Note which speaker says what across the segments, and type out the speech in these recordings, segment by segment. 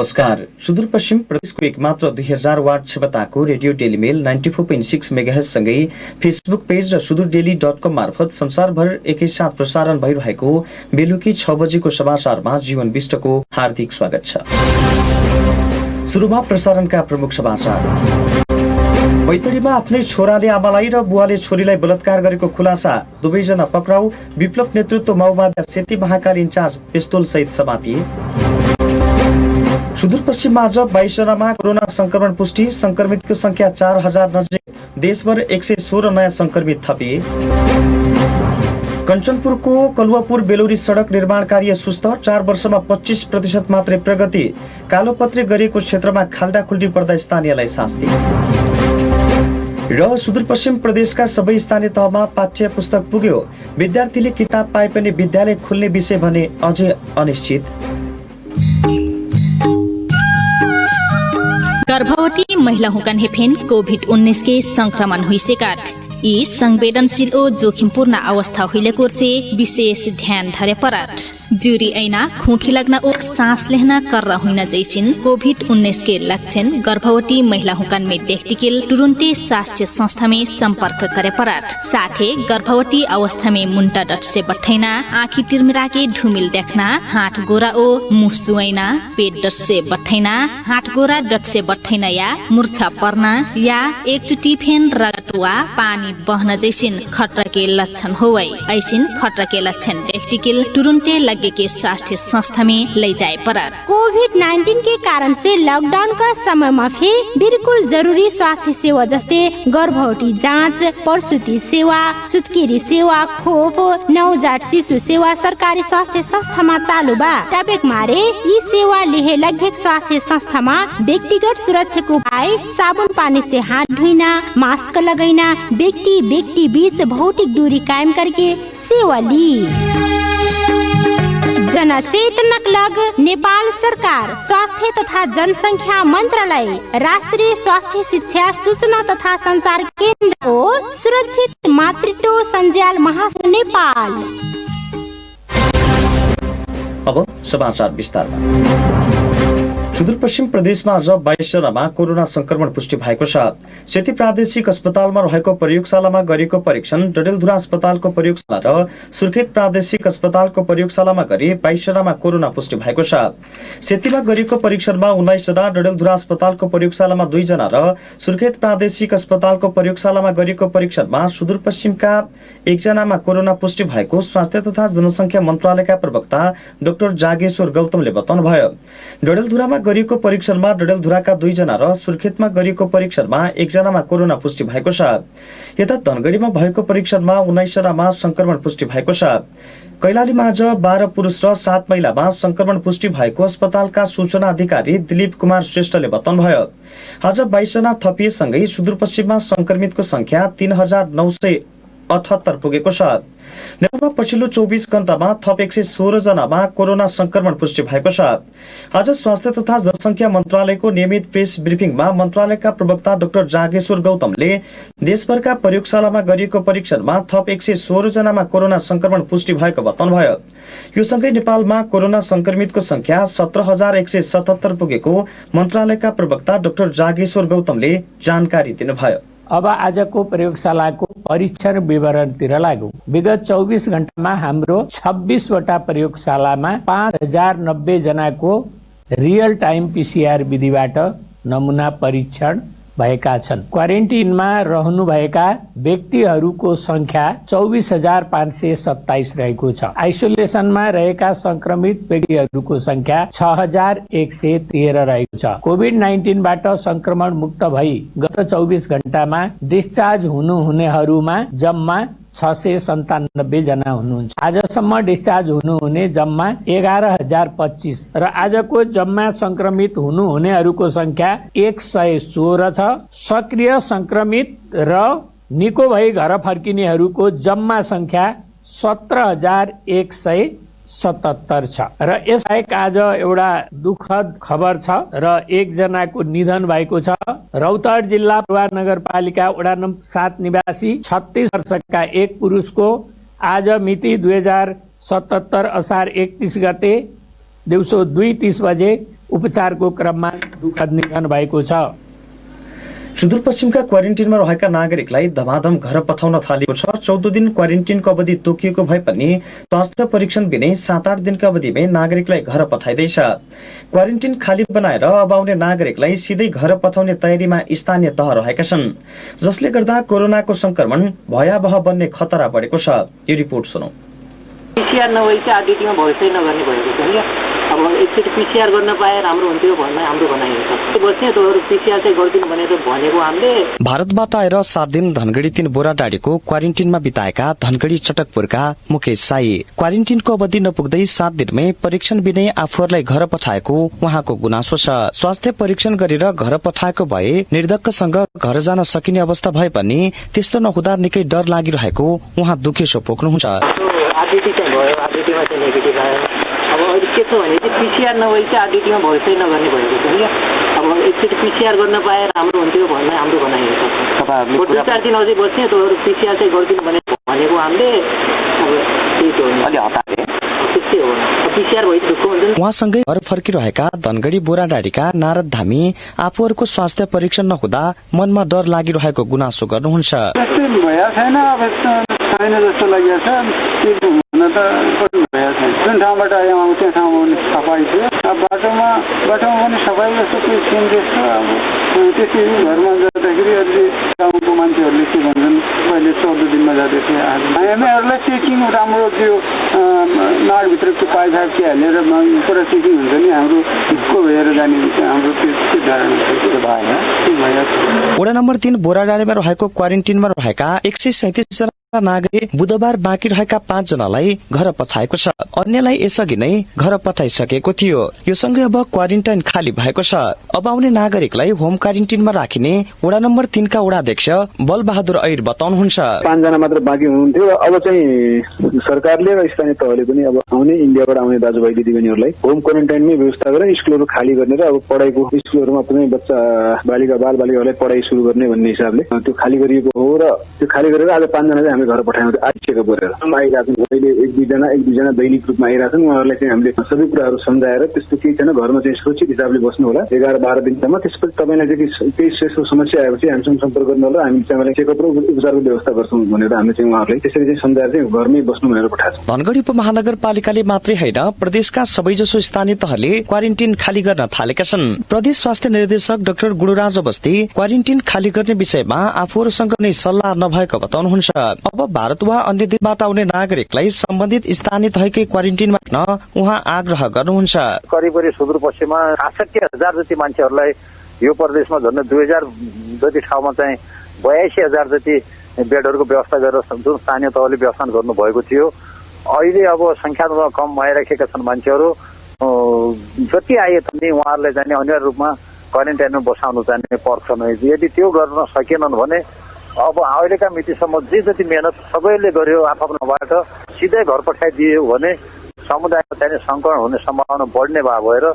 Speaker 1: नमस्कार। सुदूरपश्चिम प्रदेशको एकमात्र 2000 वाट क्षमताको रेडियो डेलीमेल 94.6 मेगाहर्ज सँगै फेसबुक पेज र सुदूरडेली.com मार्फत संसारभर एकैसाथ प्रसारण भइरहेको बेलुकी 6 बजेको समाचारमा जीवन विष्टको हार्दिक स्वागत छ। सुरुमा प्रसारणका प्रमुख समाचार। बैतडीमा आफ्नै छोराले आमालाई र बुवाले छोरीलाई बलात्कार गरेको खुलासा, दुवैजना पक्राउ। विप्लव नेतृत्व माओवादी सेती महाकाल इन्चार्ज पिस्तोल सहित समातिए। सुदूरपश्चिममा आज 22 जनामा कोरोना संक्रमण पुष्टि, संक्रमितको संख्या 4000 नजिक। देशभर 116 नयाँ संक्रमित थपिए। कञ्चनपुरको कलुवापुर बेलौरी सडक निर्माण कार्य सुस्त, 4 वर्षमा 25% मात्रै प्रगति। कालोपत्रे गरिएको क्षेत्रमा खाल्डाखुल्डी पर्दा स्थानीयलाई शास्ति। र सुदूरपश्चिम प्रदेशका सबै स्थानीय तहमा पाठ्य पुस्तक पुग्यो। विद्यार्थीले किताब पाए पनि विद्यालय खुल्ने विषय भने अझै अनिश्चित।
Speaker 2: गर्भवती महिला हुकन हेफेन कोभिड-19 के संक्रमण हुइसेका यी संवेदनशील ओ जोखिमपूर्ण अवस्था हुइलेको से विशेष ध्यान धरे परत। जुरी ऐना खोखी लगना और सांस लेना कर हुइन जैसिन कोभिड-19 के लक्षण गर्भवती महिला हुकन में देखटिकिल तुरंते स्वास्थ्य संस्था में संपर्क करे परत। साथे गर्भवती अवस्था में मुन्टा डट से बठैना, आँखी तिरमिरा के ढुमिल देखना, हाथ गोरा ओ मुह सुइना, पेट डट से बठैना, हाथ गोरा डट से बठैना या मूर्छा पर्ना या एकचोटी फेन रगतवा पानी बहन जैसिन खतरा के लक्षण होवै। ऐसिन खतरा के लक्षण देखटिकिल तुरंते लगे के स्वास्थ्य संस्था में ले जाए परत।
Speaker 3: कोभिड-19 के कारण से लॉकडाउन का समय में भी बिल्कुल जरूरी स्वास्थ्य सेवा जस्ते गर्भवती जाँच, प्रसूति सेवा, सुत्केरी सेवा, खोप, नवजात शिशु सेवा सरकारी स्वास्थ्य संस्था में चालू बा। टपेक मारे यी सेवा लिहे लगभग स्वास्थ्य संस्था में व्यक्तिगत सुरक्षा को उपाय, साबुन पानी से हाथ धोइना, मास्क लगाइना, व्यक्ति बीच भौतिक दूरी कायम करके सेवा ली। जनचेतनक लग नेपाल सरकार, स्वास्थ्य तथा जनसंख्या मंत्रालय, राष्ट्रीय स्वास्थ्य शिक्षा सूचना तथा संचार केन्द्र ओ सुरक्षित मातृत्व संजाल महासंघ नेपाल।
Speaker 1: अब समाचार विस्तारमा। सुदूरपश्चिम प्रदेशमा आज 22 जनामा कोरोना संक्रमण पुष्टि भएको छ। सेती प्रादेशिक अस्पतालमा रहेको प्रयोगशालामा गरिएको परीक्षण, डडेलधुरा अस्पतालको प्रयोगशाला र सुर्खेत प्रादेशिक अस्पतालको प्रयोगशालामा गरी 22 जनामा कोरोना पुष्टि भएको छ। सेतीमा गरिएको परीक्षणमा 19 जना, डडेलधुरा अस्पतालको प्रयोगशालामा 2 जना र सुर्खेत प्रादेशिक अस्पतालको प्रयोगशालामा गरिएको परीक्षणमा सुदूरपश्चिमका 1 जनामा कोरोना पुष्टि भएको स्वास्थ्य तथा जनसंख्या मन्त्रालयका प्रवक्ता डाक्टर जागेश्वर गौतमले बताउनुभयो। डडेलधुरामा गरिएको परीक्षणमा डडेलधुराका 2 जना र सुर्खेतमा गरिएको परीक्षणमा 1 जनामा कोरोना पुष्टि भएको छ। यता धनगढीमा भएको परीक्षणमा 19 जनामा संक्रमण पुष्टि भएको छ। कैलालीमा आज 12 पुरुष र 7 महिलामा संक्रमण पुष्टि भएको अस्पतालका सूचना अधिकारी दिलीप कुमार श्रेष्ठले बताउनुभयो। आज 22 जना थपिएसँगै सुदूरपश्चिममा संक्रमितको संख्या 3978 पुगेको छ। नेपालमा पछिल्लो 24 घण्टामा थप 116 जनामा कोरोना संक्रमण पुष्टि भएको छ। आज स्वास्थ्य तथा जनसंख्या मन्त्रालयको नियमित प्रेस ब्रिफिङमा मन्त्रालयका प्रवक्ता डाक्टर जागेश्वर गौतमले देशभरका प्रयोगशालामा गरिएको परीक्षणमा थप 116 जनामा कोरोना संक्रमण पुष्टि भएको बताउनुभयो। यो सँगै नेपालमा कोरोना संक्रमितको संख्या 17177 पुगेको मन्त्रालयका प्रवक्ता डाक्टर जागेश्वर गौतमले जानकारी दिनुभयो।
Speaker 4: अब आजको प्रयोगशालाको परीक्षण विवरणतिर लागौं। विगत 24 घण्टामा हाम्रो 26 वटा प्रयोगशालामा 5090 जनाको रियल टाइम पीसीआर विधिबाट नमुना परीक्षण भएका छन्। क्वारेन्टिनमा रहनुभएका व्यक्तिहरूको संख्या 24527 रहेको छ। आइसोलेसनमा रहेका संक्रमित व्यक्तिहरूको संख्या 6113 रहेको छ। कोभिड-19 बाट संक्रमण मुक्त भई गत 24 घण्टामा डिस्चार्ज हुनुहुनेहरूमा जम्मा 697 जना हुनुहुन्छ। आजसम्म डिस्चार्ज हुनुहुने जम्मा 11025 र आजको जम्मा संक्रमित हुनुहुनेहरूको संख्या 116 छ। सक्रिय संक्रमित र निको भई घर फर्किनेहरूको जम्मा संख्या 17177 छ। र यसबाहेक आज एउटा दुःखद खबर छ र 1 जनाको निधन भएको छ। रौतहट जिल्ला पूर्वा नगरपालिका वडा नम्बर 7 निवासी 36 वर्षका एक पुरुषको आज मिति 2077 असार 31 गते दिउँसो 2:30 बजे उपचारको क्रममा दुःखद निधन भएको छ।
Speaker 1: सुदूरपश्चिमका क्वारेन्टिनमा रहेका नागरिकलाई धमाधम घर पठाउन थालेको छ। 14 दिन क्वारेन्टिनको अवधि तोकिएको भए पनि स्वास्थ्य परीक्षण बिनै 7-8 दिनका अवधिमै नागरिकलाई घर पठाइँदैछ। क्वारेन्टिन खाली बनाएर अब आउने नागरिकलाई सिधै घर पठाउने तयारीमा स्थानीय तह रहेका छन्, जसले गर्दा कोरोनाको संक्रमण भयावह बन्ने खतरा बढेको छ। यो रिपोर्ट सुनौ।
Speaker 5: पीसीआर नभई चाहिँ आरटीटीमा भरोसै नगर्ने भएको छ क्या। अब एकचोटि पीसीआर गर्न पाए राम्रो हुन्थ्यो भन्ने हाम्रो भनाइ हो। बस्ने तोहरू पीसीआर चाहिँ गर्दिनु भनेको हामीले।
Speaker 1: भारतबाट आएर 7 दिन धनगढी 3 बोराडाँडीको क्वारेन्टिनमा बिताएका धनगढी चटकपुरका मुकेश साई क्वारेन्टिनको अवधि नपुग्दै 7 दिनमै परीक्षण बिनै आफूहरूलाई घर पठाएको उहाँको गुनासो छ। स्वास्थ्य परीक्षण गरेर घर पठाएको भए निर्धक्कसँग घर जान सकिने अवस्था भए पनि त्यस्तो नहुँदा निकै डर लागिरहेको उहाँ दुखेसो पोख्नुहुन्छ।
Speaker 5: आरटीटी चाहिँ भयो, आरटीटीमा चाहिँ नेगेटिभ आयो। अब अहिले के छ भने चाहिँ पीसीआर नभई चाहिँ आरटीटीमा भरोसै नगर्ने भएको छ क्या। अब एकचोटि पीसीआर गर्न पाए राम्रो हुन्थ्यो भन्ने हाम्रो भनाइ हो। 2-4 दिन अझै बस्ने तोहरू पीसीआर चाहिँ गरिदिनु भनेको हामीले। अब त्यही त हो, अलि हतार त्यस्तै हो। पीसीआर भइ दुःख हुन्छ।
Speaker 1: उहाँसँगै घर फर्किरहेका धनगढी बोराडाँडीका नारद धामी आफूहरूको स्वास्थ्य परीक्षण नहुँदा मनमा डर लागिरहेको गुनासो गर्नुहुन्छ।
Speaker 6: छैन जस्तो लागेको छ। हुन त भइरहेको छैन। जुन ठाउँबाट आउँ त्यो ठाउँमा पनि सफाइ थियो। अब बाटोमा पनि सफाइ जस्तो केही थिएन त्यस्तो। अब त्यसरी घरमा जाँदाखेरि अलि गाउँको मान्छेहरूले के भन्छन्, पहिले 14 दिनमा जाँदैथे। हामीहरूलाई चेकिङ राम्रो त्यो नाडभित्र त्यो पाइप के हालेर पुरा चेकिङ हुन्छ नि, हाम्रो को भएर जाने हाम्रो त्यो धारणा भएन।
Speaker 1: वडा नम्बर 3 बोराडाँडीमा रहेको क्वारेन्टिनमा रहेका 137 जना नागरिक बुधबार बाँकी रहेका 5 जनालाई घर पठाएको छ। अन्यलाई यसअघि नै घर पठाइसकेको थियो। यो सँगै अब क्वारेन्टाइन खाली भएको छ। अब आउने नागरिकलाई होम क्वारेन्टिनमा राखिने वडा नम्बर 3 का वडाध्यक्ष बलबहादुर ऐर बताउनुहुन्छ।
Speaker 6: 5 जना मात्र बाँकी हुनुहुन्थ्यो। अब चाहिँ सरकारले र स्थानीय तहले पनि अब आउने इन्डियाबाट आउने दाजुभाइ दिदीबहिनीहरूलाई होम क्वारेन्टाइनमै व्यवस्था गरेर स्कुलहरू खाली गर्ने र अब पढाइको स्कुलहरूमा पनि बच्चा बालबालिकाहरूलाई पढाइ सुरु गर्ने भन्ने हिसाबले त्यो खाली गरिएको हो। र त्यो खाली गरेर आज 5 जना चाहिँ घर पठाउनु आइसकेको बोलेर आइरहेछन्। अहिले 1-2 जना दैनिक रूपमा आइरहेछन्। उहाँहरूलाई चाहिँ हामीले सबै कुराहरू सम्झाएर त्यस्तो केही छैन, घरमा चाहिँ सुरक्षित हिसाबले बस्नु होला 11-12 दिनसम्म। त्यसपछि तपाईँलाई चाहिँ केही यस्तो समस्या आएपछि हामीसँग सम्पर्क गर्नु होला, हामी चाहिँ चेकअप र उपचारको व्यवस्था गर्छौँ भनेर हामीले चाहिँ उहाँहरूलाई त्यसरी चाहिँ सम्झाएर चाहिँ घरमै बस्नु भनेर पठाएको छ।
Speaker 1: धनगढी उपमहानगरपालिकाले मात्रै होइन, प्रदेशका सबैजसो स्थानीय तहले क्वारेन्टिन खाली गर्न थालेका छन्। प्रदेश स्वास्थ्य निर्देशक डाक्टर गुणराज अवस्थी क्वारेन्टिन खाली गर्ने विषयमा आफूहरूसँग नै सल्लाह नभएको बताउनुहुन्छ। अब भारत वा अन्य देशबाट आउने नागरिकलाई सम्बन्धित स्थानीय तहकै क्वारेन्टिनमा राख्न उहाँ आग्रह गर्नुहुन्छ।
Speaker 7: करिब सुदूरपश्चिममा ६८,000 जति मान्छेहरूलाई यो प्रदेशमा झन्डै 2000 जति ठाउँमा चाहिँ 82,000 जति बेडहरूको व्यवस्था गरेर जुन स्थानीय तहले व्यवस्था गर्नुभएको थियो। अहिले अब संख्यामा कम आइराखेका छन् मान्छेहरू। जति आए पनि उहाँहरूलाई चाहिँ अनिवार्य रूपमा क्वारेन्टाइनमा बसाउनु चाहिँ पर्छ नै। यदि त्यो गर्न सकेनन् भने अब अहिलेका मितिसम्म जे जति मेहनत सबैले गर्यो आफ्नोबाट सिधै घर पठाइदियो भने समुदायमा चाहिँ संक्रमण हुने सम्भावना बढ्ने भएर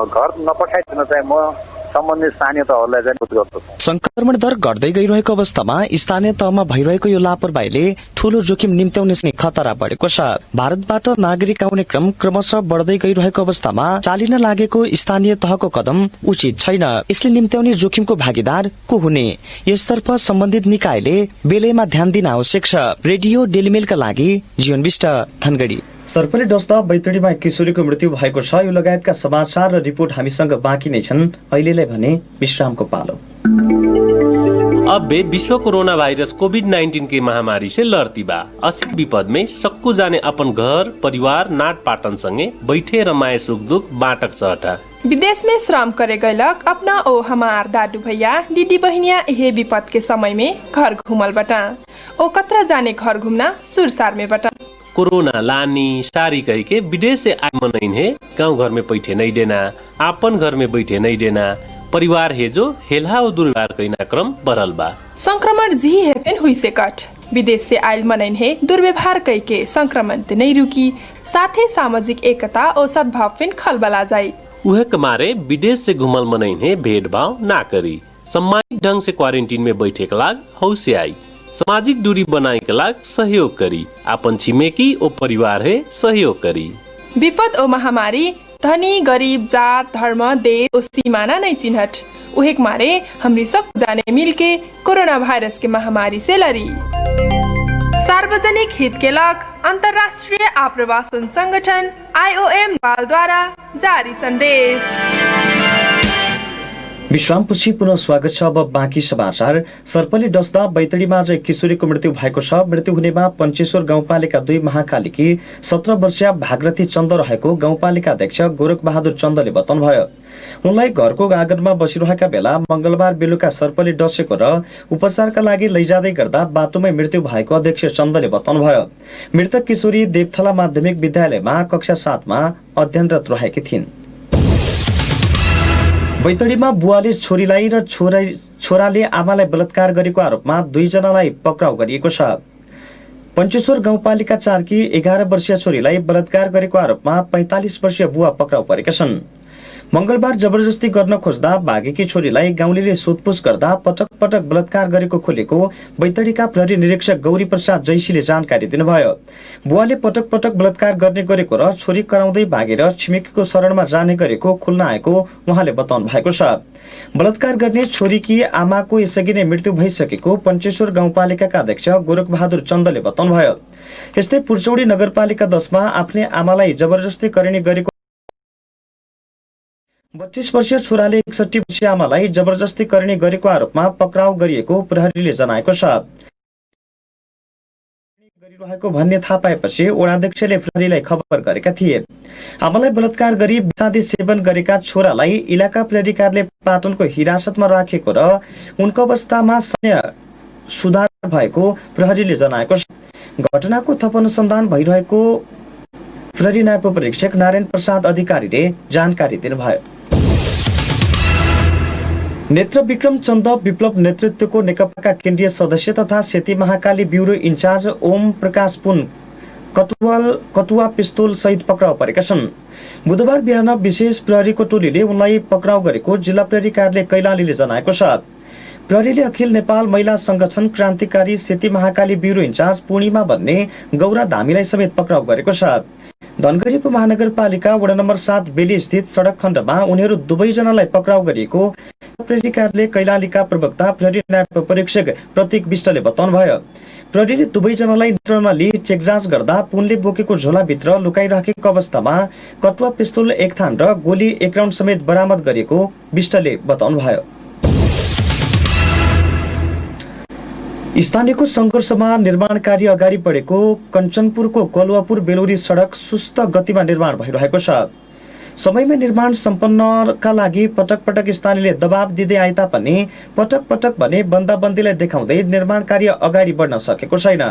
Speaker 7: घर नपठाइदिन चाहिँ म सम्बन्धित स्थानीय तहहरूलाई चाहिँ अनुरोध गर्दछु।
Speaker 1: संक्रमण दर घट्दै गइरहेको अवस्थामा स्थानीय तहमा भइरहेको यो लापरवाहीले ठूलो जोखिम निम्त्याउने खतरा बढेको छ। भारतबाट नागरिक आउने क्रम क्रमशः बढ्दै गइरहेको अवस्थामा चालिन लागेको स्थानीय तहको कदम उचित छैन। यसले निम्त्याउने जोखिमको भागीदार को हुने, यसतर्फ सम्बन्धित निकायले बेलैमा ध्यान दिन आवश्यक छ। रेडियो डेलिमेलका लागि जीवन विष्ट, धनगढी। सर्पले डस्दा बैतडीमा किशोरीको मृत्यु भएको छ। यो लगायतका समाचार र रिपोर्ट हामीसँग बाँकी नै छन्। अहिलेलाई भने विश्रामको पालो।
Speaker 8: अब बे विश्व कोरोना वायरस कोविड-19 की महामारी से लड़ती बा। असिक विपद में सक्कू जाने अपन घर परिवार नाट पाटन संगे बैठे रमाए सुख दुख बाटक चहटा।
Speaker 9: विदेश में श्रम करे गयलक अपना ओ हमार दादू भैया दीदी बहनिया यह विपद के समय में घर घूमल बटा। ओ कतरा जाने घर घूमना सुरसार में बटा।
Speaker 8: कोरोना लानी सारी कह के विदेश से आए मनइन है, गाँव घर में बैठे नहीं देना, आपन घर में बैठे नहीं देना, परिवार है जो हेल्हा और दुर्व्यवहार कैना क्रम बढ़ल बा।
Speaker 9: संक्रमण जी है पेन हुई से कट विदेश से आयल मनइन है दुर्व्यवहार कह के संक्रमण ते नहीं रुकी, साथ ही सामाजिक एकता और सद्भाव फिन खलबला जाये।
Speaker 8: वह कमारे विदेश से घुमल मनइन है भेदभाव ना करी, सम्मानित ढंग से क्वारंटीन में बैठे के लाग हौसे आई, सामाजिक दूरी बनाए के लाग सहयोग करी, अपन छिमेकी और परिवार है सहयोग करी।
Speaker 9: विपद और महामारी धनी गरीब जात धर्म देश और सीमाना नहीं चिन्हट उहेक मारे हमरी सब जाने मिलके कोरोना वायरस के महामारी से लड़ी। सार्वजनिक हित के लग अंतर्राष्ट्रीय आप्रवासन संगठन IOM नेपाल द्वारा जारी सन्देश।
Speaker 1: विश्रामपछि पुनः स्वागत छ। अब बाँकी समाचार। सर्पले डस्दा बैतडीमा आज एक किशोरीको मृत्यु भएको छ। मृत्यु हुनेमा पञ्चेश्वर गाउँपालिका 2 महाकालीकी 17 वर्षीय भागरथी चन्द रहेको गाउँपालिका अध्यक्ष गोरख बहादुर चन्दले बताउनुभयो। उनलाई घरको आँगनमा बसिरहेका बेला मंगलबार बेलुका सर्पले डसेको र उपचारका लागि लैजाँदै गर्दा बाटोमै मृत्यु भएको अध्यक्ष चन्दले बताउनुभयो। मृतक किशोरी देवथला माध्यमिक विद्यालयमा कक्षा 7 मा अध्ययनरत रहेकी थिइन्। बैतडीमा बुवाले छोरीलाई र छोराले आमालाई बलात्कार गरेको आरोपमा 2 जनालाई पक्राउ गरिएको छ। पञ्चेश्वर गाउँपालिका 4 की 11 वर्षीय छोरीलाई बलात्कार गरेको आरोपमा 45 वर्षीय बुवा पक्राउ परेका छन्। मंगलबार जबरजस्ती गर्न खोज्दा भागेकी छोरीलाई गाउँलेले सोधपुछ गर्दा पटक पटक बलात्कार गरेको खुलेको बैतडीका प्रहरी निरीक्षक गौरी प्रसाद जैसीले जानकारी दिनुभयो। बुवाले पटक पटक बलात्कार गर्ने गरेको र छोरी कराउँदै भागेर छिमेकीको शरणमा जाने गरेको खुल्न आएको उहाँले बताउनु भएको छ। बलात्कार गर्ने छोरीकी आमाको यसअघि नै मृत्यु भइसकेको पञ्चेश्वर गाउँपालिकाका अध्यक्ष गोरख बहादुर चन्दले बताउनुभयो। यस्तै पुर्चौडी नगरपालिका 10 मा आफ्नै आमालाई जबरजस्ती करणी गरेको 25 वर्षीय छोराले 61 वर्षीय आमालाई जबरजस्ती करणी गरेको आरोपमा पक्राउ गरिएको प्रहरीले जनाएको छ। गरिरहेको भन्ने थाहा पाएपछि वडाध्यक्षले प्रहरीलाई खबर गरेका थिए। आमालाई बलात्कार गरी विषादी सेवन गरेका छोरालाई इलाका प्रहरी कार्यालय पाटनको हिरासतमा राखेको र उनको अवस्थामा सामान्य सुधार भएको प्रहरीले जनाएको छ। घटनाको थप अनुसन्धान भइरहेको प्रहरी नायब परीक्षक नारायण प्रसाद अधिकारीले जानकारी दिनुभयो। नेत्र विक्रम चन्द विप्लव नेतृत्वको नेकपाका केन्द्रीय सदस्य तथा सेती महाकाली ब्युरो इन्चार्ज ओम प्रकाश पुन कटुवा पिस्तोल सहित पक्राउ परेका छन्। बुधबार बिहान विशेष प्रहरीको टोलीले उनलाई पक्राउ गरेको जिल्ला प्रहरी कार्यालय कैलालीले जनाएको छ। प्रहरीले अखिल नेपाल महिला संगठन क्रान्तिकारी सेती महाकाली ब्युरो इन्चार्ज पूर्णिमा भन्ने गौरा धामीलाई समेत पक्राउ गरेको छ। धनगढी उपमहानगरपालिका वडा नम्बर 7 बेली स्थित सडक खण्डमा उनीहरू 2 जनालाई पक्राउ गरिएको प्रहरी कार्यालय कैलालीका प्रवक्ता प्रहरी नायब परीक्षक प्रतीक विष्टले बताउनुभयो। प्रहरीले 2 जनालाई नियन्त्रणमा लिई चेक जाँच गर्दा पुनले बोकेको झोलाभित्र लुकाइराखेको अवस्थामा कटुवा पिस्तोल 1 थान र गोली 1 राउन्ड समेत बरामद गरिएको विष्टले बताउनुभयो। स्थानीयको संघर्षमा निर्माण कार्य अगाडि बढेको कञ्चनपुरको कलुवापुर बेलौरी सडक सुस्त गतिमा निर्माण भइरहेको छ। समयमै निर्माण सम्पन्नका लागि पटक पटक स्थानीयले दबाब दिँदै आए तापनि पटक पटक भने बन्दाबन्दीलाई देखाउँदै निर्माण कार्य अगाडि बढ्न सकेको छैन।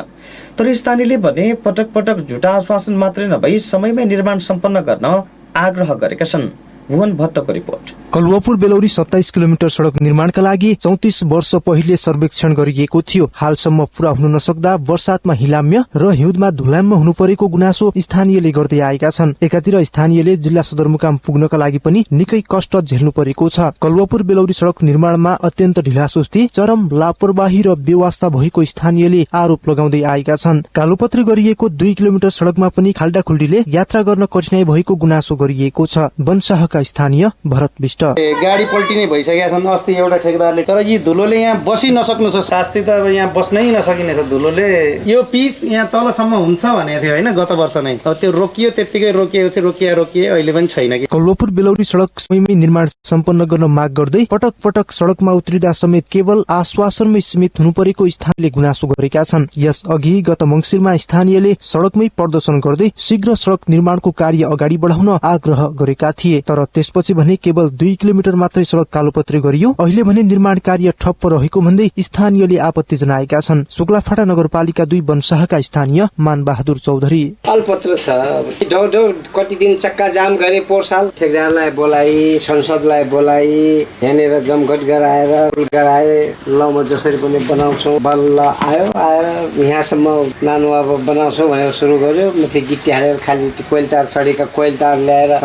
Speaker 1: तर स्थानीयले भने पटक पटक झुटा आश्वासन मात्रै नभई समयमै निर्माण सम्पन्न गर्न आग्रह गरेका छन्। भुवन भट्टको रिपोर्ट।
Speaker 10: कलुवापुर बेलौरी 27 किलोमिटर सड़क निर्माणका लागि 34 वर्ष पहिले सर्वेक्षण गरिएको थियो। हालसम्म पूरा हुन नसक्दा वर्षातमा हिलाम्य र हिउँदमा धुलाम्य हुनु परेको गुनासो स्थानीयले गर्दै आएका छन्। एकातिर स्थानीयले जिल्ला सदरमुकाम पुग्नका लागि पनि निकै कष्ट झेल्नु परेको छ। कलुवापुर बेलौरी सड़क निर्माणमा अत्यन्त ढिलासुस्ती, चरम लापरवाही र बेवास्ता भएको स्थानीयले आरोप लगाउँदै आएका छन्। कालोपत्री गरिएको 2 किलोमिटर सड़कमा पनि खाल्डाखुल्डीले यात्रा गर्न कठिनाई भएको गुनासो गरिएको छ। वनशाहका स्थानीय भरत विष्ट
Speaker 11: गाडी पल्टिने भइसकेका छन्। अस्ति एउटा ठेकेदारले तर यी धुलोले यहाँ बसि नसक्नु छ, शास्ति त अब यहाँ बस्नै नसकिने छ धुलोले। यो पिच यहाँ तलसम्म हुन्छ भनेको थियो हैन, गत वर्ष नै। अब त्यो रोकियो, त्यतिकै रोकिएपछि रोकिए अहिले पनि छैन कि।
Speaker 10: कलुवापुर बेलौरी सड़क समयमै निर्माण सम्पन्न गर्न माग गर्दै पटक पटक सड़कमा उत्रिदा समेत केवल आश्वासनमै सीमित हुनु परेको स्थानीयले गुनासो गरेका छन्। यस अघि गत मंसिरमा स्थानीयले सड़कमै प्रदर्शन गर्दै शीघ्र सड़क निर्माणको कार्य अगाडि बढाउन आग्रह गरेका थिए। तर त्यसपछि भने केवल 2 किलोमिटर मात्रै सड़क कालोपत्री गरियो। अहिले भने निर्माण कार्य ठप्प रहेको भन्दै स्थानीयले आपत्ति जनाएका छन्। शुक्लाफाटा नगरपालिका 2 वनशाहका स्थानीय मान बहादुर चौधरी
Speaker 12: अल्पत्र छ। ढौ कति दिन चक्का जाम गरे। पोहोर साल ठेकेदारलाई बोलाई, संसदलाई बोलाई, यहाँनिर जमघट गराए ल म जसरी पनि बनाउँछौ बल्ल आएर यहाँसम्म नानु अब बनाउँछौ भनेर सुरु गर्यो। माथि गिट्टी हालेर खाली कोइल तार चढेका कोइल तार ल्याएर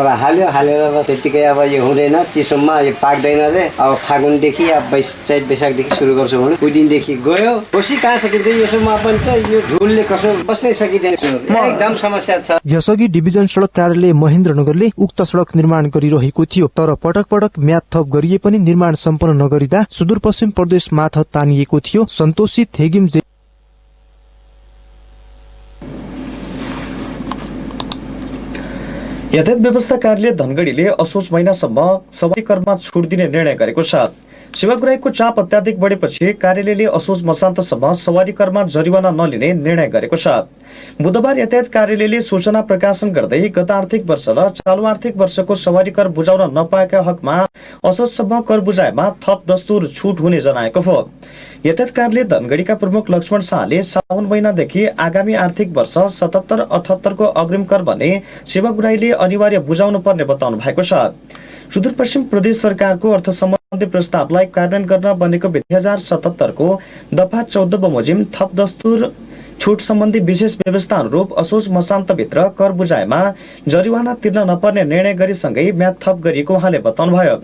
Speaker 12: हालेर त्यतिकै अब यो हुँदैन चिसोमा यो पाक्दैन रे अब फागुनदेखि अब चैत वैशाखदेखि सुरु गर्छौँ भने उही दिनदेखि गयो कोसी कहाँ सकिन्छ यसोमा पनि त यो ढुलले कसो बस्नै सकिँदैन एकदम समस्या छ।
Speaker 10: यसअघि डिभिजन सडक कार्यालय महेन्द्रनगरले उक्त सडक निर्माण गरिरहेको थियो तर पटक पटक म्याद थप गरिए पनि निर्माण सम्पन्न नगरिँदा सुदूरपश्चिम प्रदेश माथ तानिएको थियो। सन्तोषी थेगिम
Speaker 1: यातायात व्यवस्था कार्यालय धनगढीले असोज महिनासम्म सवारी करमा छुट दिने निर्णय गरेको छ। सेवाग्राहीको चाप अत्याधिक बढेपछि कार्यालयले असोज मसान्तसम्म सवारी करमा जरिवाना नलिने निर्णय गरेको छ। बुधबार यातायात कार्यालयले सूचना प्रकाशन गर्दै गत आर्थिक वर्ष र चालु आर्थिक वर्षको सवारी कर बुझाउन नपाएका हकमा असोजसम्म कर बुझाएमा थप दस्तुर छुट हुने जनाएको हो। यातायात कार्यालय धनगढीका प्रमुख लक्ष्मण शाहले साउन महिनादेखि आगामी आर्थिक वर्ष 77-78 को अग्रिम कर भने सेवाग्राहीले अनिवार्य बुझाउनु पर्ने बताउनु भएको छ। सुदूरपश्चिम प्रदेश सरकारको अर्थ सम्बन्धी प्रस्तावलाई कार्यान्वयन गर्न बनेको 2077 को दफा 14 बमोजिम थप दस्तुर छुट सम्बन्धी विशेष व्यवस्था अनुरूप असोज मसान्तभित्र कर बुझाएमा जरिवाना तिर्न नपर्ने निर्णय गरेसँगै म्याद थप गरिएको उहाँले बताउनुभयो।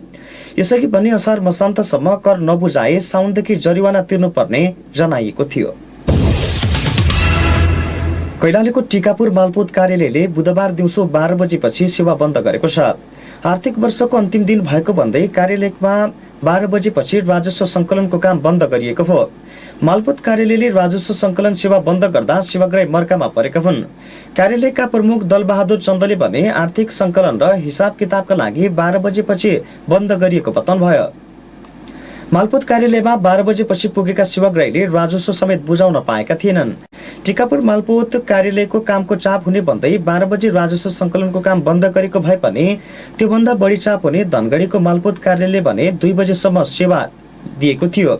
Speaker 1: यसअघि पनि असार मसान्तसम्म कर नबुझाए साउनदेखि जरिवाना तिर्नुपर्ने जनाइएको थियो। कैलालीको टिकापुर मालपोत कार्यालयले बुधबार दिउँसो 12 बजेपछि सेवा बन्द गरेको छ। आर्थिक वर्षको अन्तिम दिन भएको भन्दै कार्यालयमा 12 बजेपछि राजस्व संकलनको काम बन्द गरिएको हो। मालपोत कार्यालयले राजस्व संकलन सेवा बन्द गर्दा सेवाग्राही मर्कामा परेका हुन्। कार्यालयका प्रमुख दलबहादुर चन्दले भने आर्थिक संकलन र हिसाब किताबका लागि 12 बजेपछि बन्द गरिएको बताउनुभयो। मालपोत कार्यालयमा 12 बजेपछि पुगेका सेवाग्राहीले राजस्व समेत बुझाउन पाएका थिएनन्। टिकापुर मालपोत कार्यालयको कामको चाप हुने भन्दै 12 बजे राजस्व संकलनको काम बन्द गरेको भए पनि त्योभन्दा बढी चाप हुने धनगढीको मालपोत कार्यालय भने 2 बजेसम्म सेवा दिएको थियो।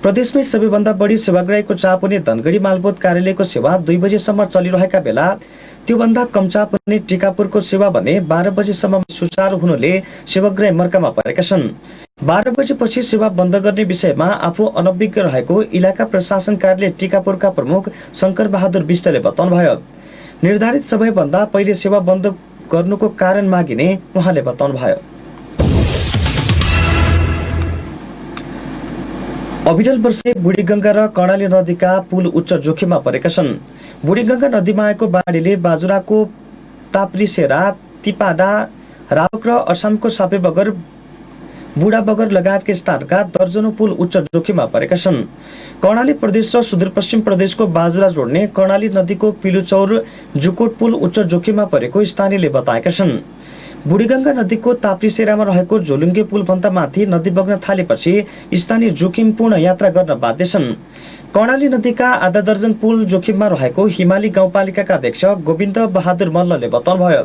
Speaker 1: प्रदेशमै सबैभन्दा बढी सेवाग्राहीको चाप हुने धनगढी मालपोत कार्यालयको सेवा 2 बजेसम्म चलिरहेका बेला त्योभन्दा कम चाप हुने टिकापुरको सेवा भने 12 बजेसम्म सुचारू हुनुले सेवाग्राही मर्कामा परेका छन्। 12 बजेपछि सेवा बन्द गर्ने विषयमा आफू अनभिज्ञ रहेको इलाका प्रशासन कार्यालय टिकापुरका प्रमुख शंकर बहादुर विष्टले बताउनुभयो। निर्धारित समयभन्दा पहिले सेवा बन्द गर्नुको कारण मागिने उहाँले बताउनुभयो। अविरल वर्षे बुढीगंगा र कर्णाली नदीका पुल उच्च जोखिममा परेका छन्। बुढीगंगा नदीमा आएको बाढीले बाजुराको ताप्रीसेरा, तिपादा, रावक र असमको सापेबगर, बुढाबगर लगायतका स्थानका दर्जनौं पुल उच्च जोखिममा परेका छन्। कर्णाली प्रदेश र सुदूरपश्चिम प्रदेशको बाजुरा जोड्ने कर्णाली नदीको पिलुचौर जुकोट पुल उच्च जोखिममा परेको स्थानीयले बताएका छन्। बुढीगंगा नदीको ताप्रीसेरामा रहेको झोलुङ्गे पुल भन्दा माथि नदी बग्न थालेपछि स्थानीय जोखिमपूर्ण यात्रा गर्न बाध्य छन्। कर्णाली नदीका आधा दर्जन पुल जोखिममा रहेको हिमाली गाउँपालिकाका अध्यक्ष गोविन्द बहादुर मल्लले बताउनुभयो।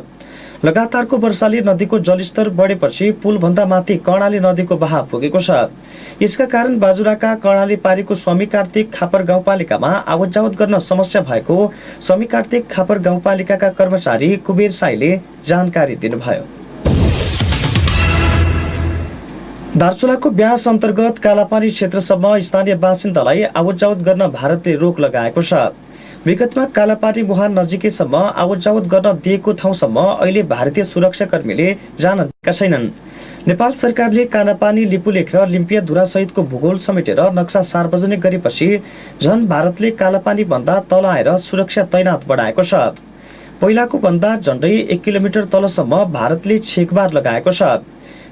Speaker 1: लगातारको वर्षाले नदीको जलस्तर बढेपछि पुल भन्दा माथि कर्णाली नदीको बहाव पुगेको छ। यसका कारण बाजुराका कर्णाली पारीको स्वामी कार्तिक खापर गाउँपालिकामा आवत जावत गर्न समस्या भएको स्वामी कार्तिक खापर गाउँपालिकाका कर्मचारी कुबेर साईले जानकारी दिनुभयो। दार्चुलाको ब्यास अन्तर्गत कालापानी क्षेत्रसम्म स्थानीय बासिन्दालाई आवत जावत गर्न भारतले रोक लगाएको छ। विगतमा कालापानी मुहान नजिकैसम्म आवत जावत गर्न दिएको ठाउँसम्म अहिले भारतीय सुरक्षाकर्मीले जान दिएका छैनन्। नेपाल सरकारले कालापानी, लिपुलेख र लिम्पिया धुरा सहितको भूगोल समेटेर नक्सा सार्वजनिक गरेपछि झन भारतले कालापानी भन्दा तल आएर सुरक्षा तैनात बढाएको छ। पहिलाको भन्दा झण्डै 1 किलोमिटर तलसम्म भारतले छेकबार लगाएको छ।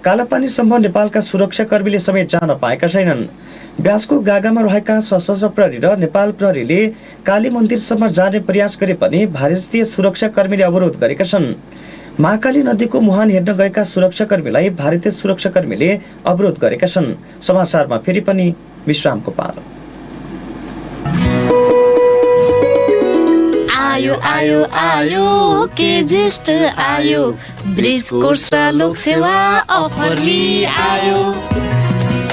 Speaker 1: कालापानीसम्म नेपालका सुरक्षाकर्मीले समेत जान पाएका छैनन्। ब्यासको गागामा रहेका सशस्त्र प्रहरी र नेपाल प्रहरीले काली मन्दिरसम्म जाने प्रयास गरे पनि भारतीय सुरक्षाकर्मीले अवरोध गरेका छन्। महाकाली नदीको मुहान हेर्न गएका सुरक्षाकर्मीलाई भारतीय सुरक्षाकर्मीले अवरोध गरेका छन्। समाचारमा फेरि पनि विश्रामको पालो।
Speaker 13: आयो आयो आयो के ज्येष्ठ आयो, ब्रिज कोर्स र लोक सेवा अफर लिई आयो।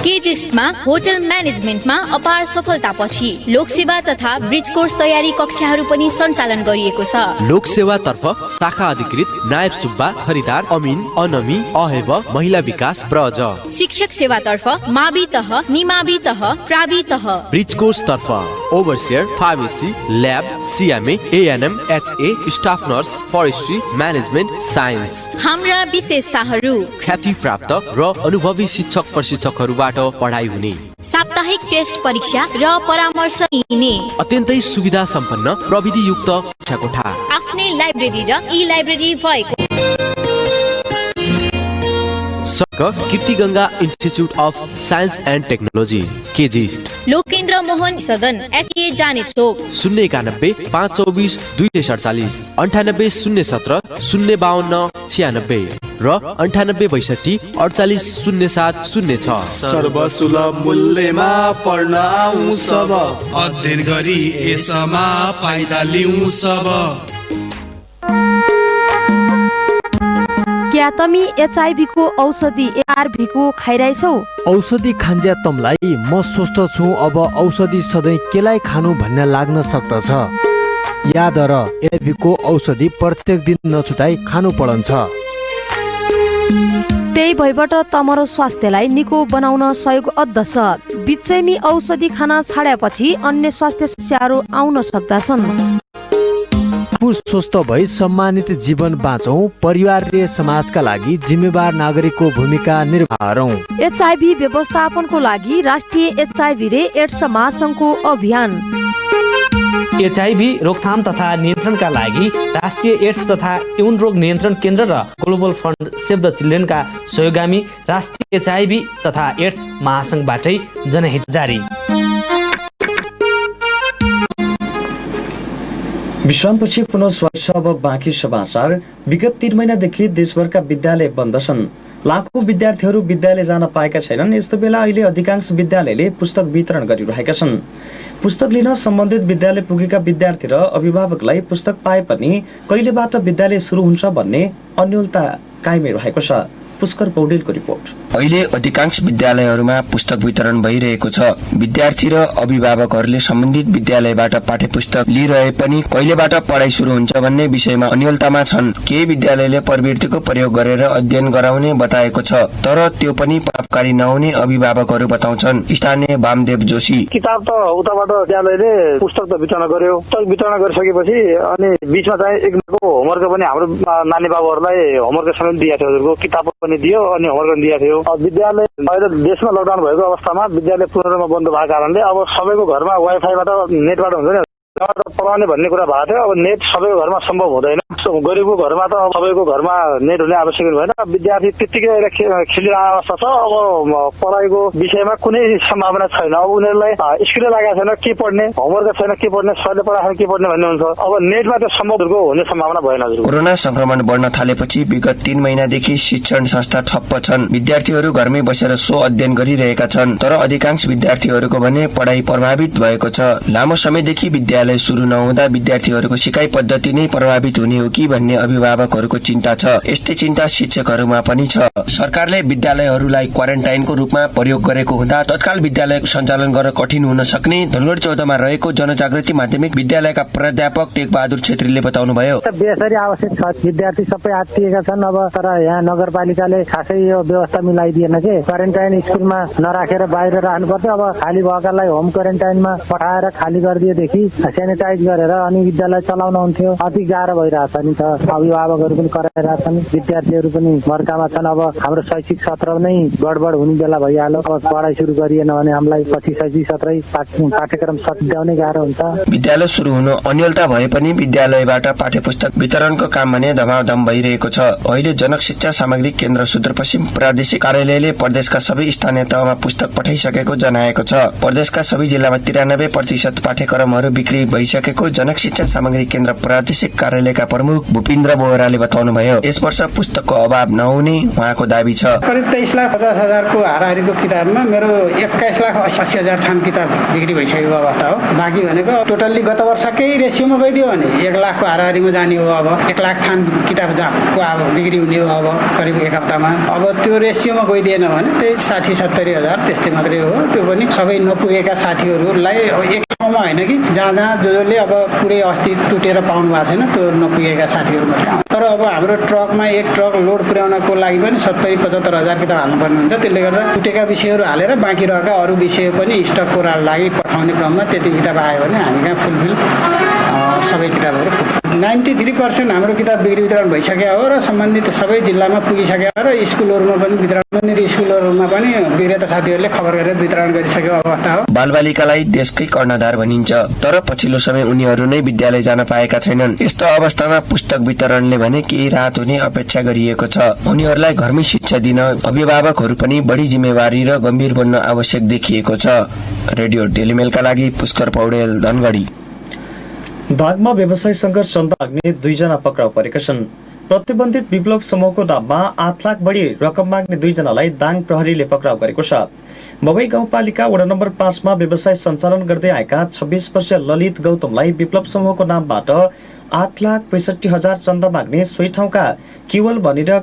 Speaker 2: के केजिस्टमा होटल म्यानेजमेन्टमा अपार सफलतापछि लोकसेवा तथा ब्रिज कोर्स तयारी कक्षाहरू पनि सञ्चालन गरिएको छ।
Speaker 14: लोकसेवा तर्फ शाखा अधिकृत नायब सुब्बा, खरिदार अमिन, अनमी, अहेब, महिला विकास ब्रज।
Speaker 2: शिक्षक सेवा तर्फ मावि तह, निमावि तह, प्रावि तह।
Speaker 14: ब्रिज कोर्स तर्फ overseer, pharmacy, lab, CMA, ANM, HA, staff nurse, forestry, management, science.
Speaker 2: हाम्रा विशेषताहरू
Speaker 14: ख्याति प्राप्त र अनुभवी शिक्षक प्रशिक्षकहरूबाट पढाइ हुने,
Speaker 2: साप्ताहिक टेस्ट परीक्षा र परामर्श लिने,
Speaker 14: अत्यन्तै सुविधा सम्पन्न प्रविधि युक्त कक्षा कोठा,
Speaker 2: आफ्नै लाइब्रेरी र ई लाइब्रेरी भएको।
Speaker 14: Kirti Ganga institute of science and technology केजिस्ट।
Speaker 2: लोकेन्द्र मोहन सदन एसए जाने चोक
Speaker 14: 091 524 247 98 017 052 96 र 98 62 48 07 06।
Speaker 15: सर्वसुलभ मूल्यमा पढ्न आउँ सब, अध्ययन गरी यसमा फाइदा लिउँ सब।
Speaker 16: क्या तमी एचआईभी को औषधि एआरभी को खाइरहेछौ?
Speaker 10: औषधि खान्ज्या तमलाई म स्वस्थ छु, अब औषधि सधैँ केलाई खानु भन्ने लाग्न सक्दछ। याद र एआरभी को औषधि प्रत्येक दिन नछुटाई खानु पर्छ।
Speaker 16: त्यही भइबाट तमरो स्वास्थ्यलाई निको बनाउन सहयोग अद्दछ। बिचैमी औषधि खान छाडेपछि अन्य स्वास्थ्य समस्याहरू आउन सक्दछन्।
Speaker 10: स्वस्थ भई सम्मानित जीवन बाँचौं, परिवार र समाजका लागि जिम्मेवार नागरिकको भूमिका निर्वाहरौं।
Speaker 16: एचआईभी व्यवस्थापनको लागि राष्ट्रिय एचआईभी र एड्स महासंघको अभियान।
Speaker 17: एचआईभी रोकथाम तथा नियन्त्रणका लागि राष्ट्रिय एड्स तथा यौन रोग नियन्त्रण केन्द्र र ग्लोबल फन्ड सेभ द चिल्ड्रेनका सहयोगामी राष्ट्रिय एचआईभी तथा एड्स महासंघबाटै जनहित जारी।
Speaker 1: विश्रामपछि पुनः स्वास्थ्य। अब बाँकी समाचार। विगत 3 महिनादेखि देशभरका विद्यालय बन्द छन्। लाखौं विद्यार्थीहरू विद्यालय जान पाएका छैनन्। यस्तो बेला अहिले अधिकांश विद्यालयले पुस्तक वितरण गरिरहेका छन्। पुस्तक लिन सम्बन्धित विद्यालय पुगेका विद्यार्थी र अभिभावकलाई पुस्तक पाए पनि कहिलेबाट विद्यालय सुरु हुन्छ भन्ने अन्योलता कायमै रहेको छ। पुष्कर पौडेलको रिपोर्ट।
Speaker 18: अहिले अधिकांश विद्यालयहरूमा पुस्तक वितरण भइरहेको छ। विद्यार्थी र अभिभावकहरूले सम्बन्धित विद्यालयबाट पाठ्यपुस्तक लिइरहे पनि कहिलेबाट पढाइ सुरु हुन्छ भन्ने विषयमा अन्योलतामा छन्। केही विद्यालयले प्रवृत्तिको प्रयोग गरेर अध्ययन गराउने बताएको छ, तर त्यो पनि प्रभावकारी नहुने अभिभावकहरू बताउँछन्। स्थानीय वामदेव जोशी।
Speaker 7: किताब त उताबाट विद्यालयले पुस्तक त वितरण गर्यो। पुस्तक वितरण गरिसकेपछि अनि बीचमा चाहिँ एकको होमवर्क पनि हाम्रो नानी बाबुहरूलाई होमवर्क समेत दिएको थियो। हजुरको किताब दियो अनि होमवर्क दिएको थियो। विद्यालय अहिले देशमा लकडाउन भएको अवस्थामा विद्यालय पूर्ण रूपमा बन्द भएको कारणले अब सबैको घरमा वाइफाईबाट नेटबाट हुन्छ नि पढाउने भन्ने कुरा भएको थियो। अब नेट सबैको घरमा सम्भव हुँदैन। गरिबको घरमा त सबैको घरमा नेट हुने आवश्यक भएन। विद्यार्थी त्यतिकै खेलिरहेको अवस्था छ। अब पढाइको विषयमा कुनै सम्भावना छैन। अब उनीहरूलाई स्कुलै लागेको छैन, के पढ्ने, होमवर्क छैन, के पढ्ने, सरले पढाएको के पढ्ने भन्ने हुन्छ। अब नेटमा त सम्भव हुने सम्भावना भएन।
Speaker 18: कोरोना संक्रमण बढ्न थालेपछि विगत 3 महिनादेखि शिक्षण संस्था ठप्प छन्। विद्यार्थीहरू घरमै बसेर सो अध्ययन गरिरहेका छन्, तर अधिकांश विद्यार्थीहरूको भने पढाइ प्रभावित भएको छ। लामो समयदेखि विद्यालय सुरु नहुँदा विद्यार्थीहरूको सिकाइ पद्धति नै प्रभावित हुने हो कि भन्ने अभिभावकहरूको चिन्ता छ। यस्तै चिन्ता शिक्षकहरूमा पनि छ। सरकारले विद्यालयहरूलाई क्वारेन्टाइनको रूपमा प्रयोग गरेको हुँदा तत्काल विद्यालय सञ्चालन गर्न कठिन हुन सक्ने धनगढी 14 मा रहेको जनजागृति माध्यमिक विद्यालयका प्राध्यापक टेकबहादुर छेत्रीले बताउनुभयो।
Speaker 19: बेसरी आवश्यक छ। विद्यार्थी सबै आत्तिएका छन्। अब तर यहाँ नगरपालिकाले खासै यो व्यवस्था मिलाइदिएन के क्वारेन्टाइन स्कुलमा नराखेर बाहिर राख्नुपर्छ। अब खाली भएकालाई होम क्वारेन्टाइनमा पठाएर खाली गरिदिएदेखि सेनिटाइज गरेर अनि विद्यालय चलाउन हुन्थ्यो। अति गाह्रो भइरहेछ नि त। अभिभावकहरू पनि कराइरहेछन्, विद्यार्थीहरू पनि मर्कामा छन्। अब हाम्रो शैक्षिक सत्र नै गडबड हुने बेला भइहाल्यो। अब पढाइ सुरु गरिएन भने हामीलाई पछि शैक्षिक सत्रै पाठ्यक्रम सच्याउनै गाह्रो हुन्छ।
Speaker 18: विद्यालय सुरु हुनु अन्योलता भए पनि विद्यालयबाट पाठ्यपुस्तक वितरणको काम भने धमाधम भइरहेको छ। अहिले जनक शिक्षा सामग्री केन्द्र सुदूरपश्चिम प्रादेशिक कार्यालयले प्रदेशका सबै स्थानीय तहमा पुस्तक पठाइसकेको जनाएको छ। प्रदेशका सबै जिल्लामा 93% पाठ्यक्रमहरू बिक्री भइसकेको सकेको जनक शिक्षा सामग्री केन्द्र प्रादेशिक कार्यालयका प्रमुख भूपिन्द्र बोहराले बताउनुभयो। यस वर्ष पुस्तकको अभाव नहुने उहाँको दाबी छ।
Speaker 20: करिब 23,50,000 को हाराहारीको किताबमा मेरो 21,80,000 थान किताब बिक्री भइसकेको अवस्था हो। बाँकी भनेको टोटल्ली गत वर्षकै रेसियोमा गइदियो भने 1 लाख को हाराहारीमा जाने हो। अब 1 लाख थान किताब को अब बिक्री हुने हो अब करिब 1 हप्तामा। अब त्यो रेसियोमा गइदिएन भने त्यही 60-70 हजार त्यस्तै मात्रै हो। त्यो पनि सबै नपुगेका साथीहरूलाई एक ठाउँमा होइन कि जहाँ जसले अब पुरै अस्ति टुटेर पाउनु भएको छैन त्यो नपुगेका साथीहरू मात्रै। तर अब हाम्रो ट्रकमा एक ट्रक लोड पुर्याउनको लागि पनि 70-75 हजार किताब हाल्नुपर्ने हुन्छ। त्यसले गर्दा टुटेका विषयहरू हालेर बाँकी रहेका अरू विषय पनि स्टकको लागि पठाउने क्रममा त्यति किताब आयो भने हामी कहाँ फुलफिल सबै किताबहरू 93% हाम्रो किताब बिक्री वितरण भइसकेको हो र सम्बन्धित सबै जिल्लामा पुगिसकेको र स्कुलहरूमा पनि वितरण सम्बन्धित स्कुलहरूमा पनि विक्रेता साथीहरूले खबर गरेर वितरण गरिसकेको अवस्था हो।
Speaker 18: बालबालिकालाई देशकै कर्णधार भनिन्छ, तर पछिल्लो समय उनीहरू नै विद्यालय जान पाएका छैनन्। यस्तो अवस्थामा पुस्तक वितरणले भने केही राहत हुने अपेक्षा गरिएको छ। उनीहरूलाई घरमै शिक्षा दिन अभिभावकहरू पनि बढी जिम्मेवारी र गम्भीर बन्न आवश्यक देखिएको छ। रेडियो डेलिमेलका लागि पुष्कर पौडेल, धनगढी।
Speaker 1: दागमा व्यवसायीसँग चन्दा माग्ने 2 जना पक्राउ परेका छन्। प्रतिबन्धित विप्लव समूहको नाममा 8 लाख बढी रकम माग्ने 2 जनालाई दाङ प्रहरीले पक्राउ गरेको छ। मवई गाउँपालिका वडा नम्बर 5 मा व्यवसाय सञ्चालन गर्दै आएका 26 वर्षीय ललित गौतमलाई विप्लव समूहको नामबाट 8,65,000 चन्दा माग्ने सोही ठाउँका केवल भनेर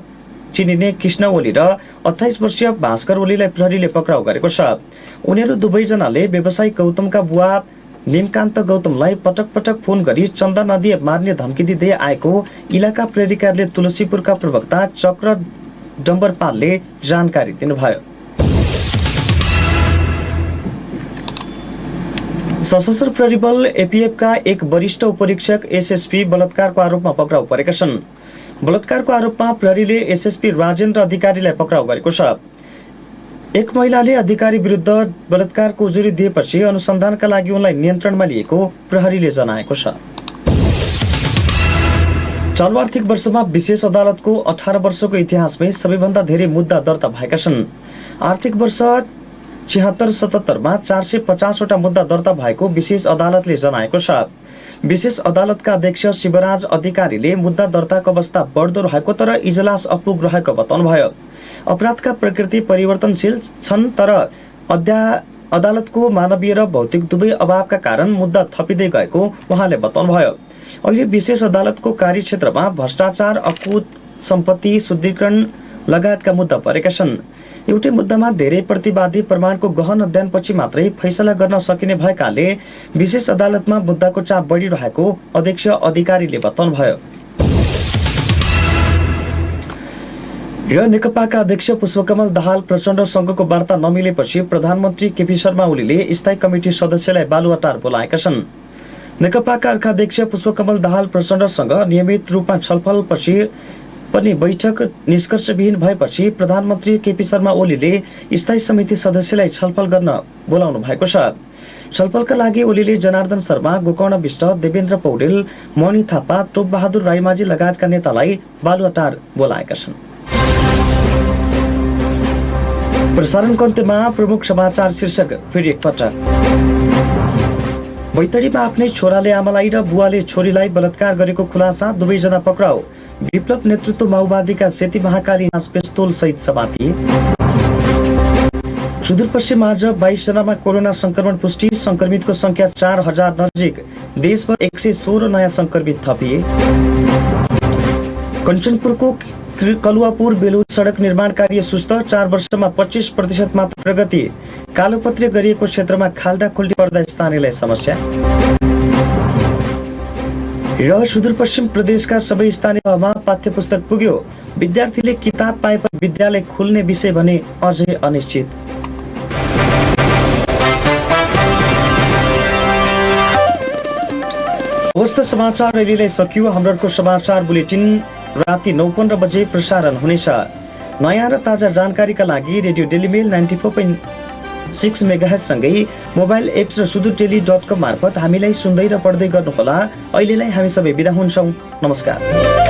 Speaker 1: चिनिने कृष्ण ओली र 28 वर्षीय भास्कर ओलीलाई प्रहरीले पक्राउ गरेको छ। उनीहरू दुवैजनाले व्यवसायी गौतमका बुवा निमकान्त गौतमलाई पटक पटक फोन गरी चन्दा नदिए मार्ने धम्की दिँदै आएको इलाका प्रहरीकारले तुलसीपुरका प्रवक्ता चक्र डम्बरपालले जानकारी दिनुभयो। सशस्त्र प्रहरी बल एपीएफका एक वरिष्ठ उपरीक्षक एसएसपी बलात्कारको आरोपमा पक्राउ परेका छन्। बलात्कारको आरोपमा प्रहरीले एसएसपी राजेन्द्र अधिकारीलाई पक्राउ गरेको छ। एक महिलाले अधिकारी विरुद्ध बलात्कारको उजुरी दिएपछि अनुसन्धानका लागि उनलाई नियन्त्रणमा लिएको प्रहरीले जनाएको छ। चालु आर्थिक वर्षमा विशेष अदालतको 18 वर्षको इतिहासमै सबैभन्दा धेरै मुद्दा दर्ता भएका छन्। आर्थिक वर्ष 76-77 मा 450 वटा मुद्दा दर्ता भएको विशेष अदालतले जनाएको छ। विशेष अदालतका अध्यक्ष शिवराज अधिकारीले मुद्दा दर्ताको अवस्था बढ्दो रहेको तर इजलास अपुग रहेको बताउनुभयो। अपराधका प्रकृति परिवर्तनशील छन् तर अदालतको मानवीय र भौतिक दुवै अभावका कारण मुद्दा थपिँदै गएको उहाँले बताउनुभयो। अहिले विशेष अदालतको कार्यक्षेत्रमा भ्रष्टाचार, अकुत सम्पत्ति शुद्धिकरण लगायतका मुद्दा परेका छन्। एउटै मुद्दामा धेरै प्रतिवादी प्रमाणको गहन अध्ययनपछि मात्रै फैसला गर्न सकिने भएकाले विशेष अदालतमा मुद्दाको चाप बढिरहेको अध्यक्ष अधिकारीले बताउनुभयो। र नेकपाका अध्यक्ष पुष्पकमल दाहाल प्रचण्डसँगको वार्ता नमिलेपछि प्रधानमन्त्री केपी शर्मा ओलीले स्थायी कमिटी सदस्यलाई बालुवाटार बोलाएका छन्। नेकपाका अर्का अध्यक्ष पुष्पकमल दाहाल प्रचण्डसँग नियमित रूपमा छलफलपछि पनि बैठक निष्कर्षविहीन भएपछि प्रधानमन्त्री केपी शर्मा ओलीले स्थायी समिति सदस्यलाई छलफल गर्न बोलाउनु भएको छ। छलफलका लागि ओलीले जनार्दन शर्मा, गोकर्ण विष्ट, देवेन्द्र पौडेल, मणि थापा, टोप बहादुर राईमाझी लगायतका नेतालाई बालुवाटार बोलाएका छन्। प्रसारणको अन्त्यमा प्रमुख समाचार शीर्षक फेरि एकपटक। बैतडीमा आफ्नै छोराले आमालाई र बुवाले छोरीलाई बलात्कार गरेको खुलासा, दुवैजना पक्राउ। विप्लव नेतृत्व माओवादीका सेती महाकाली नास पेस्तोल सहित समातिए। सुदूरपश्चिम आज 22 जनामा कोरोना संक्रमण पुष्टि, संक्रमितको संख्या 4000 नजिक। देशभर 116 नयाँ संक्रमित थपिए। कञ्चनपुरको कलुवापुर बेलुर सडक निर्माण कार्य सुस्त, 4 वर्षमा 25% मात्र प्रगति। कालोपत्रे गरिएको क्षेत्रमा खाल्डा खुल्डी पर्दा स्थानीयलाई समस्या। र सुदूरपश्चिम प्रदेशका सबै स्थानीय तहमा पाठ्य पुस्तक पुग्यो। विद्यार्थीले किताब पाएपछि विद्यालय खुल्ने विषय भने अझै अनिश्चित। अवस्था समाचार अहिलेलाई सकियो। हाम्रो समाचार बुलेटिन राति 9:15 बजे प्रसारण हुनेछ। नयाँ र ताजा जानकारीका लागि रेडियो डेलिमेल 94.6 मेगाहर्ज सँगै मोबाइल एप्स र sudutelly.com मार्फत हामीलाई सुन्दै र पढ्दै गर्नुहोला। अहिलेलाई हामी सबै बिदा हुन्छौँ। नमस्कार।